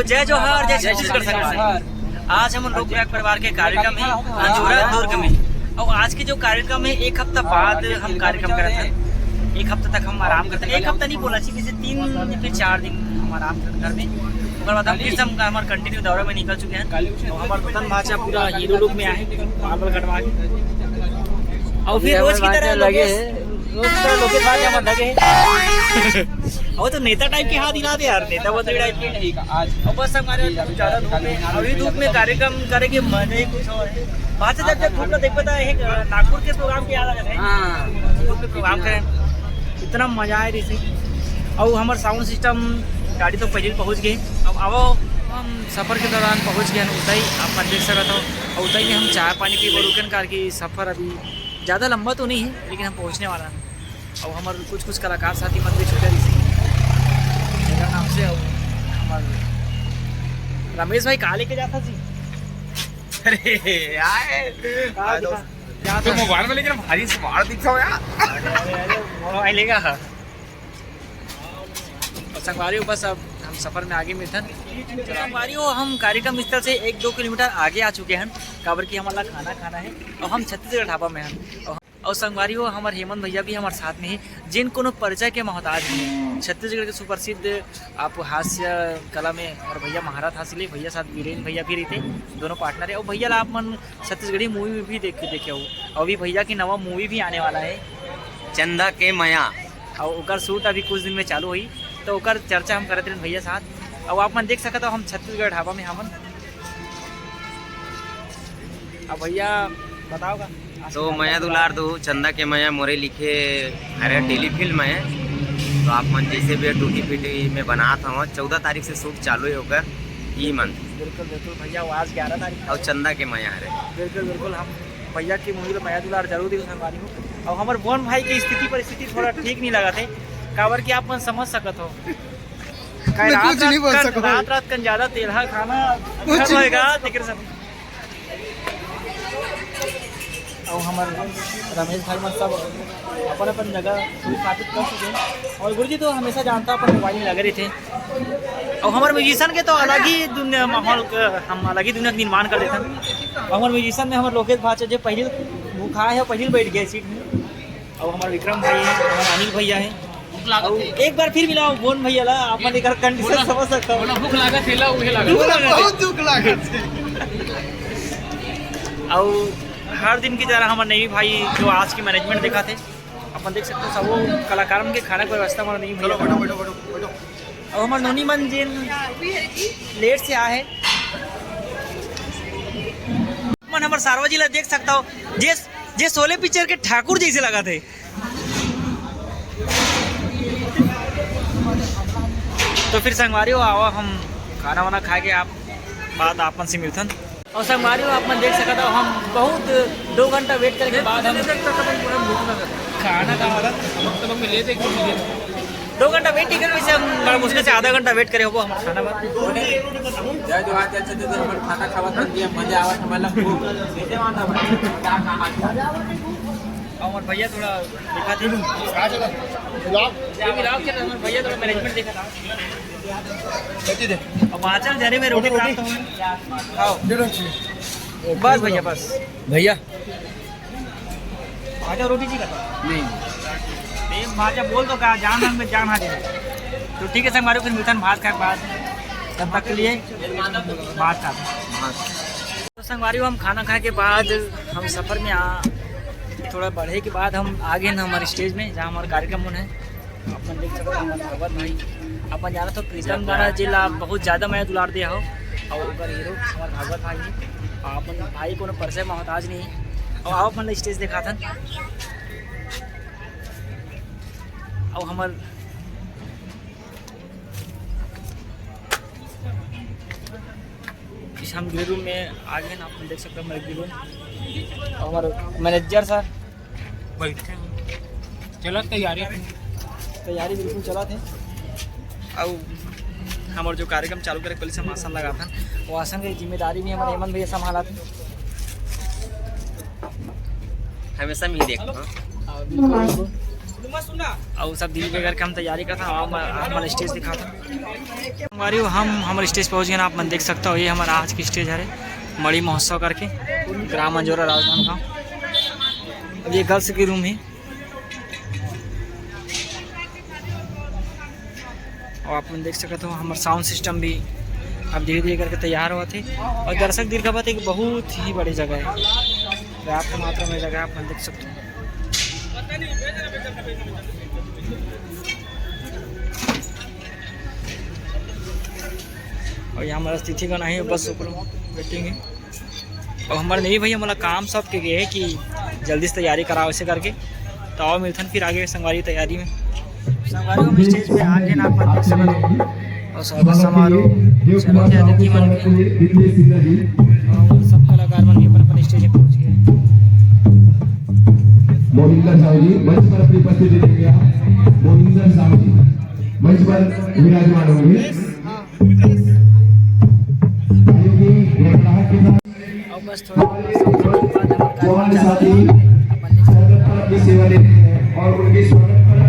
तो जय जोहार, जय छत्तीसगढ़ सरकार। आज हम लोग परिवार के कार्यक्रम है अंजोरा दुर्ग में, और आज के जो कार्यक्रम है एक हफ्ता बाद हम कार्यक्रम करते हैं। एक हफ्ता तक हम आराम करते हैं, एक हफ्ता नहीं बोला चाहिए, जैसे 3 या फिर 4 दिन हम आराम करते घर में। उसके बाद हम फिर से हम हमारे कंटिन्यू दौरे में निकल चुके हैं। तो हमारे पतन भाषा पूरा हीरो लुक में आए, मार्बल कटवा के, और फिर रोज की तरह लगे लोकेश भाई हम लगे और तो नेता टाइप के हाथ हिला दे यार, नेता बदल टाइप के नहीं आज। और बस हमारे ज्यादा धूप में, अभी धूप में कार्यक्रम करेंगे, मजा ही कुछ और है। बात से जब धूप देख पता है नागपुर के प्रोग्राम के याद आ जाता है, धूप में प्रोग्राम करें, इतना मजा आए जैसे। और हमारे साउंड सिस्टम गाड़ी तो पहले पहुँच गए। अब हम सफ़र के दौरान पहुँच गए उतई, आप देख सकते हो। और उतई में हम चाय पानी पी रुकन करके सफ़र अभी ज़्यादा लंबा तो नहीं है, लेकिन हम पहुँचने वाला हैं। और हमारे कुछ कलाकार साथी मत भी छूटे जैसे मेरा नाम से। और हमारे रमेश भाई कहाँ लेके जाता जी? अरे यार तो मोबाइल में लेकिन भारी स्मार्ट दिखता हो यार। मोबाइल लेगा संगवारी हो। बस अब हम सफ़र में आगे मिलते हैं संगवारी हो। हम कार्यक्रम स्थल से 1-2 किलोमीटर आगे आ चुके हैं, काबर की हमारा खाना है और हम छत्तीसगढ़ ढाबा में हैं। और संगवारी हो हमारे हेमंत भैया भी हमारे साथ में ही, जिन कोनो परिचय के मोहताज हैं। छत्तीसगढ़ के सुप्रसिद्ध आप हास्य कला में और भैया महारत हासिल है। भैया साथ वीरेन भैया भी रहते, दोनों पार्टनर है। और भैया ला आप मन छत्तीसगढ़ी मूवी में भी देखे हो। और अभी भैया की नवा मूवी भी आने वाला है, चंदा के माया, और ओकर शूट अभी कुछ दिन में चालू हुई, तो ओकर चर्चा हम करते हैं भैया साथ। और आप मन देख सकते हो हम छत्तीसगढ़ ढाबा में हमन। अब भैया बताओगा। तो माया दुलार दो चंदा के माया मोरे लिखे अरे टेलीफिल्म है। तो आप मन जैसे भी टूटी पीटी में बना था 14 तारीख से शूट चालू होकर ई मंथ। बिल्कुल भैया, आज 11 तारीख और चंदा के माया है। बिल्कुल हम भैया की मूवी माया दुलार जरूर दिख संगवारी हूँ। और हमारे बोन भाई की स्थिति परिस्थिति थोड़ा ठीक नहीं लगा थे, काबर की आप मन समझ सकत हो। रात कन ज्यादा तेलहा खाना होएगा। और हमारे रमेश भाई मन सब अपन जगह स्थापित कर चुके हैं। और गुरुजी तो हमेशा जानता अपन मोबाइल में लगे रहे थे। और हमारे म्यूजिशियन के तो अलग ही दुनिया माहौल, हम अलग ही दुनिया का निर्माण कर देते हैं। और हमारे म्यूजिशियन में हमारे लोकेश भाषा जो पहले भूखा है, पहले बैठ गए सीट में। और हमारे विक्रम भाई है, हमारे अनिल भैया है। और एक बार फिर मिला बोन भैया ला, आप मन एक कंडीशन समझ सकते हो। भूख लागत है, बहुत दुख लागत। और हर दिन की तरह हमारे नई भाई जो आज की मैनेजमेंट देखा थे, अपन देख सकते हो सब वो कलाकारों के खाने की व्यवस्था हमारा नहीं भैया। और हमारे नोनी मन जिन लेट से आए हैं मन हमारे सार्वजी ला देख सकता हो, जे शोले पिक्चर के ठाकुर जैसे लगा थे। तो फिर संगवारी हो आओ हम खाना वाना खा के आप बाद आपन से मिलथन। और संगवारी हो आप मन देख सकते हो हम बहुत 2 घंटा वेट करने के बाद हम खाना खा रहा हम मिले थे। 2 घंटा वेट कर वैसे हम मुश्किल से आधा घंटा वेट करे हो हम खाना बाद। जय जोहार, जय छत्तीसगढ़। हमर खाना खावत दिया मजा आवत हमला खूब। सीधे माता क्या कहा और भैया थोड़ा देखा थे गुलाब के नंबर भैया थोड़ा मैनेजमेंट देखा था। अब आचल जरे में रोटी प्राप्त खाओ बस भैया, बस भैया भाजा रोटी जी का नहीं भाजा बोल तो कहा जान में जान हाजिर। तो ठीक है सर, हमारे फिर मिथन भात खाए बाद तब तक के लिए बात था। तो संगवारी हम खाना खाए के बाद हम सफ़र में थोड़ा बढ़े के बाद हम आ गए ना हमारे स्टेज में, जहाँ हमारा कार्यक्रम है। अपन देख सकते हैं हमारे भगवत भाई अपन जाना तो प्रीतम गाना जिला बहुत ज़्यादा मैं दुलार दिया हो। और उनका हीरो हमारे भगवत भाई है। अपन भाई को परिचय मोहताज नहीं। और आप मतलब स्टेज देखा था। और हमारे हम गृह रूम में आ गए ना, आप देख सकते हैं हमारे गृह रूम। और हमारे मैनेजर सर बैठे चला तैयारी बिल्कुल चला थे। और हमारे जो कार्यक्रम चालू करे पहले से हम आसन लगा था, वो आसन की जिम्मेदारी भी हमारे हेमंत भैया संभाला थे। हमेशा मैं देखता हूँ। और सब दिल्ली वगैरह के हम तैयारी करता हमारा स्टेज दिखा था हमारी हमारे स्टेज पहुँच गए ना। आप मन देख सकते हो, ये हमारा आज की स्टेज है मणि महोत्सव करके, ग्राम मंजोरा राजनांदगांव। अब ये गर्ल्स की रूम है और आप देख सकते हो हमारा साउंड सिस्टम भी अब धीरे धीरे करके तैयार हुआ थे। और दर्शक दीर्घावत एक बहुत ही बड़ी जगह है, पर्याप्त मात्रा में जगह आप देख सकते हो। और यहाँ हमारा तिथिगण है, बस वेटिंग है। और हमारे नहीं भैया हमारा काम सब के गए है कि जल्दी से तैयारी कराओ ऐसे करके, तो आओ मिलथन फिर आगे संगवारी तैयारी में। संगवारी को स्टेज पे आगे ना आप देख सकते हो और स्वागत समारोह चलो क्या अतिथि मन के और सब कलाकार मन के अपन स्टेज पे पहुंच गए। मोहिंदर साहू जी मंच पर अपनी उपस्थिति देंगे। मोहिंदर साहू जी मंच पर विराजमान होंगे। और बस थोड़ा हमारे साथी स्वागत पर अपनी सेवा देते हैं और उनके स्वागत पर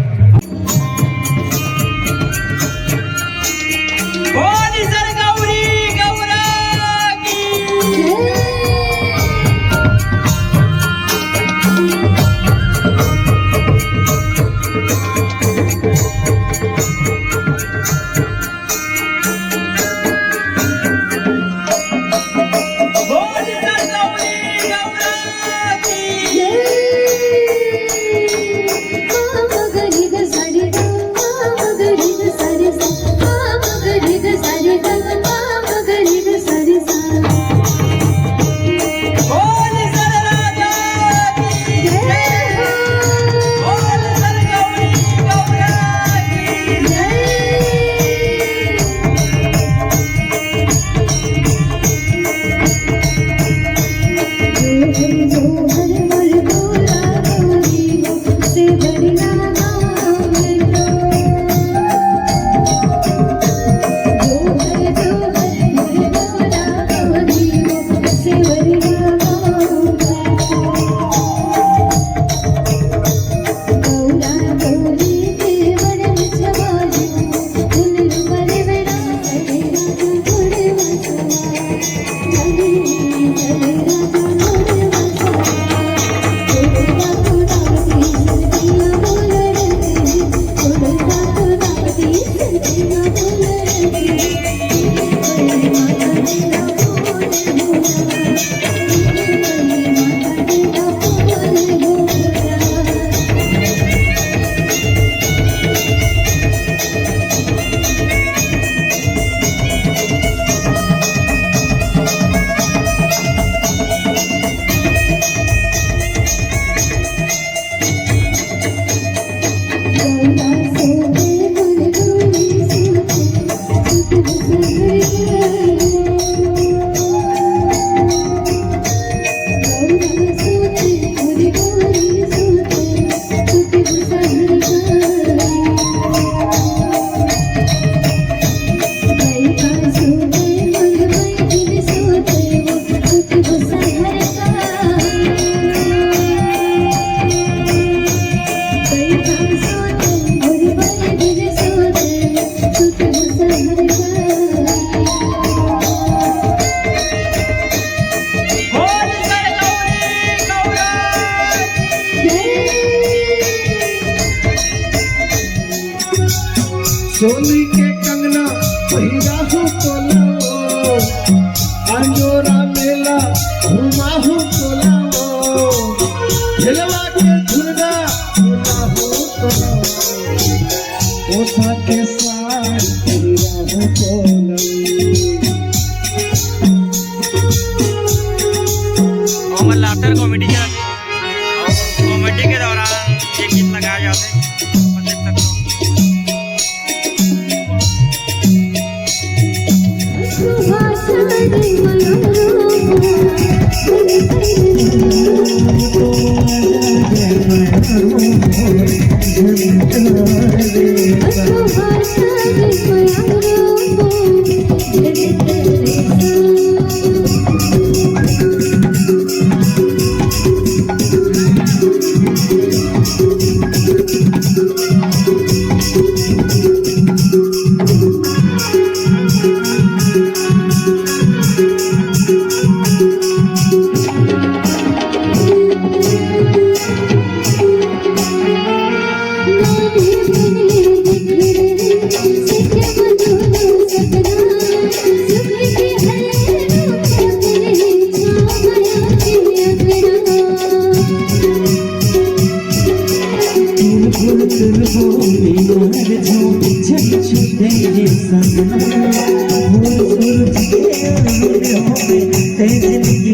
हंसते जिंदगी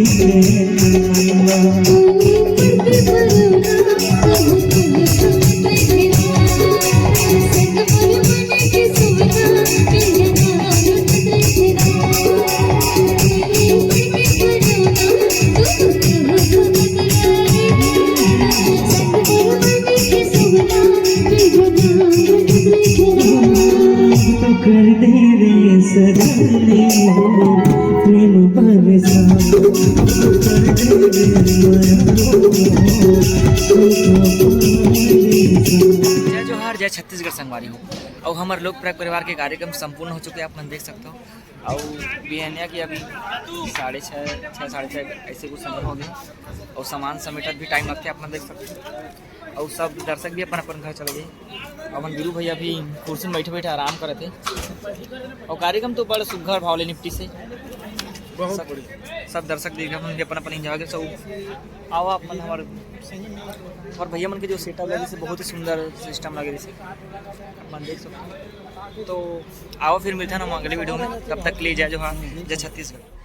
तो कर दे रे सजनी प्रेम बरसा जय जोहार, जय छत्तीसगढ़ संगवारी हो। और हमारे लोक प्रयाग परिवार के कार्यक्रम संपूर्ण हो चुके हैं, आप मन देख सकते हो। और बिहनिया की अभी 6:30 ऐसे कुछ समय हो गए और सामान समेटत भी टाइम लगते आप मन देख सकते हो। और सब दर्शक भी अपन अपन घर चले गए। अपन गुरु भैया भी कुर्सी में बैठे बैठे आराम करे थे। और कार्यक्रम तो बड़ा सुघर भाव ले निपटी से सब दर्शक देख अपन अपन अपन इंजॉय कर सब आओ अपन हमारे भैया मन के जो सेटअप लगे से बहुत ही सुंदर सिस्टम लगे जैसे अपन देख सकते हो। तो आओ फिर मिलते हैं हम अगले वीडियो में, तब तक ले जय जोहार, जय छत्तीसगढ़।